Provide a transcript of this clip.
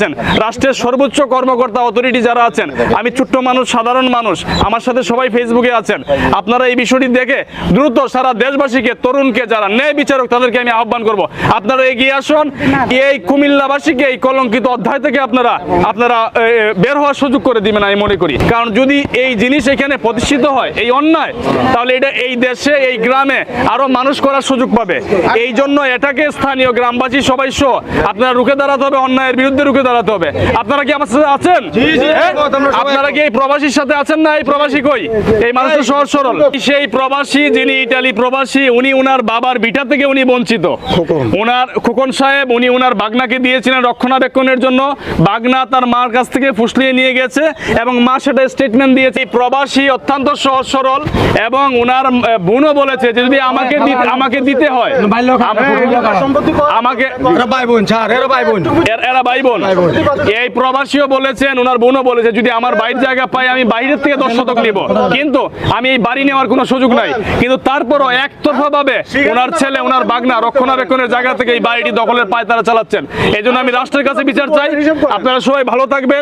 আছেন, রাষ্ট্রের সর্বোচ্চ কর্মকর্তা অথরিটি যারা আছেন, আমি ছোট্ট মানুষ, সাধারণ মানুষ, আমার সাথে সবাই ফেসবুকে আছেন, আপনারা এই বিষয়টি দেখে দ্রুত সারা দেশবাসীকে, তরুণকে যারা ন্যায় বিচারক তাদেরকে আমি আহ্বান করব, আপনারা এগিয়ে আসুন। এই কুমিল্লাবাসীকে এই কলঙ্কিত অধ্যায় থেকে আপনারা বের হওয়ার সুযোগ করে দিবেন আমি মনে করি। কারণ যদি এই জিনিস এখানে প্রতিষ্ঠিত হয়, এই অন্যায়, তাহলে এটা এই দেশে, এই গ্রামে আরো মানুষ করার সুযোগ পাবে। এই জন্য এটাকে স্থানীয় গ্রামবাসী সবাই সহ আপনারা রুখে দাঁড়াতে হবে, অন্যায়ের বিরুদ্ধে রুখে দাঁড়াতে হবে। আপনারা কি আমার সাথে আছেন? আপনারা কি এই প্রবাসীর সাথে আছেন না? এই প্রবাসী কই? এই মানুষটা সহজ সরল, সেই প্রবাসী যিনি ইটালি প্রবাসী, উনি উনার বাবার ভিটা থেকে উনি বঞ্চিত। ওনার খোকন সাহেব, উনি ওনার বাগনাকে দিয়েছিলেন রক্ষণাবেক্ষণের জন্য, বাগনা তার মার কাছ থেকে ফুসলিয়ে নিয়ে গেছে এবং মা সেটা স্টেটমেন্ট দিয়েছে। প্রবাসী অত্যন্ত সহজ সরল এবং ওনার বোনও বলেছে যে যদি আমাকে দিতে হয়, আমাকে এরা ভাই বোন, এই প্রবাসীও বলেছেন, ওনার বোনও বলেছে যদি আমার বাড়ির জায়গা পাই আমি বাইরের থেকে 10 শতক নিব, কিন্তু আমি এই বাড়ি নেওয়ার কোনো সুযোগ নাই। কিন্তু তারপরও একতরফা ভাবে ওনার ছেলে, ওনার বাগনা রক্ষণাবেক্ষণের জায়গা থেকে এই বাড়িটি দখলের পায় তারা চালাচ্ছেন। এই জন্য আমি রাষ্ট্রের কাছে বিচার চাই। আপনারা সবাই ভালো থাকবেন।